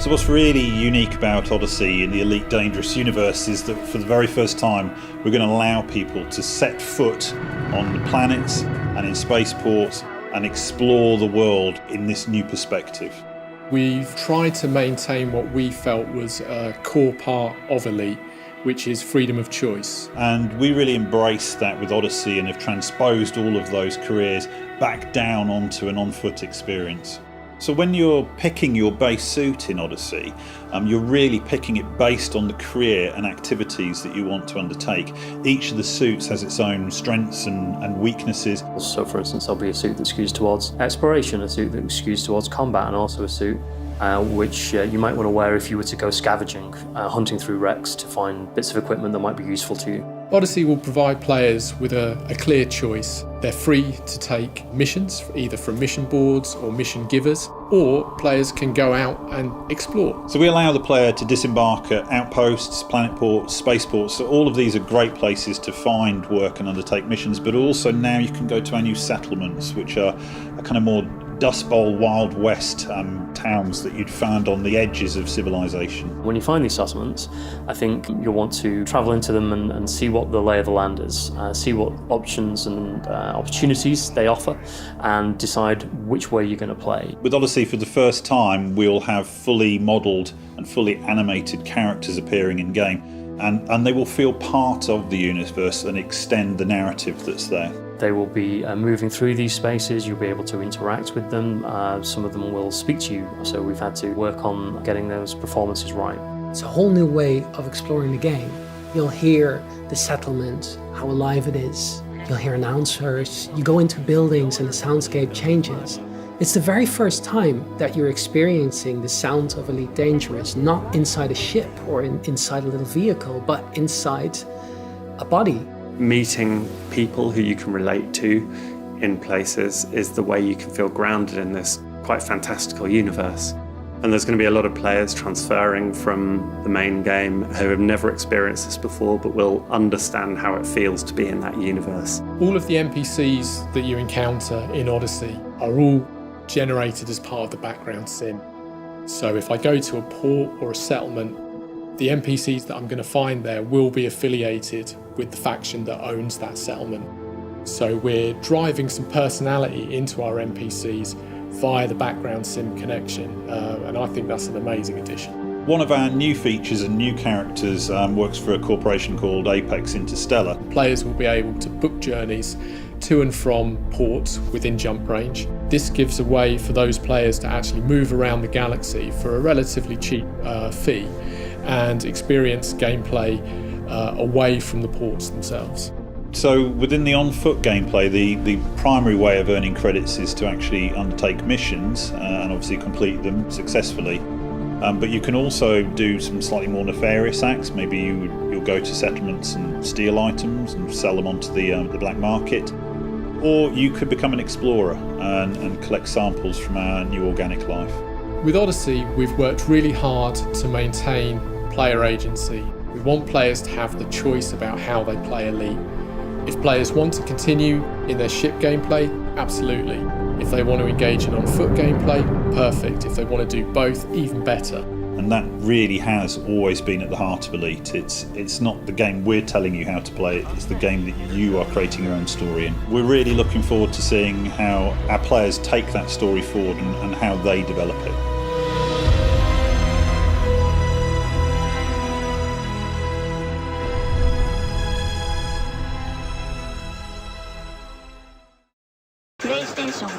So what's really unique about Odyssey in the Elite Dangerous universe is that for the very first time we're going to allow people to set foot on the planets and in spaceports and explore the world in this new perspective. We've tried to maintain what we felt was a core part of Elite, which is freedom of choice. And we really embraced that with Odyssey and have transposed all of those careers back down onto an on-foot experience. So when you're picking your base suit in Odyssey, you're really picking it based on the career and activities that you want to undertake. Each of the suits has its own strengths and weaknesses. So for instance, there'll be a suit that skews towards exploration, a suit that skews towards combat, and also a suit which you might want to wear if you were to go scavenging, hunting through wrecks to find bits of equipment that might be useful to you. Odyssey will provide players with a clear choice. They're free to take missions, either from mission boards or mission givers, or players can go out and explore. So we allow the player to disembark at outposts, planet ports, spaceports. So all of these are great places to find work and undertake missions, but also now you can go to our new settlements, which are a kind of more Dust Bowl, Wild West towns that you'd find on the edges of civilization. When you find these settlements, I think you'll want to travel into them and see what the lay of the land is, see what options and opportunities they offer, and decide which way you're going to play. With Odyssey, for the first time, we'll have fully modelled and fully animated characters appearing in game, and they will feel part of the universe and extend the narrative that's there. They will be moving through these spaces, you'll be able to interact with them, some of them will speak to you, so we've had to work on getting those performances right. It's a whole new way of exploring the game. You'll hear the settlement, how alive it is. You'll hear announcers, you go into buildings and the soundscape changes. It's the very first time that you're experiencing the sound of Elite Dangerous, not inside a ship or inside a little vehicle, but inside a body. Meeting people who you can relate to in places is the way you can feel grounded in this quite fantastical universe. And there's going to be a lot of players transferring from the main game who have never experienced this before but will understand how it feels to be in that universe. All of the NPCs that you encounter in Odyssey are all generated as part of the background sim. So if I go to a port or a settlement, the NPCs that I'm going to find there will be affiliated with the faction that owns that settlement. So we're driving some personality into our NPCs via the background sim connection, and I think that's an amazing addition. One of our new features and new characters works for a corporation called Apex Interstellar. Players will be able to book journeys to and from ports within jump range. This gives a way for those players to actually move around the galaxy for a relatively cheap fee and experience gameplay away from the ports themselves. So within the on-foot gameplay, the primary way of earning credits is to actually undertake missions and obviously complete them successfully. But you can also do some slightly more nefarious acts. Maybe you'll go to settlements and steal items and sell them onto the black market. Or you could become an explorer and collect samples from our new organic life. With Odyssey, we've worked really hard to maintain player agency. We want players to have the choice about how they play Elite. If players want to continue in their ship gameplay, absolutely. If they want to engage in on-foot gameplay, perfect. If they want to do both, even better. And that really has always been at the heart of Elite. It's not the game we're telling you how to play it, it's the game that you are creating your own story in. We're really looking forward to seeing how our players take that story forward and how they develop it. PlayStation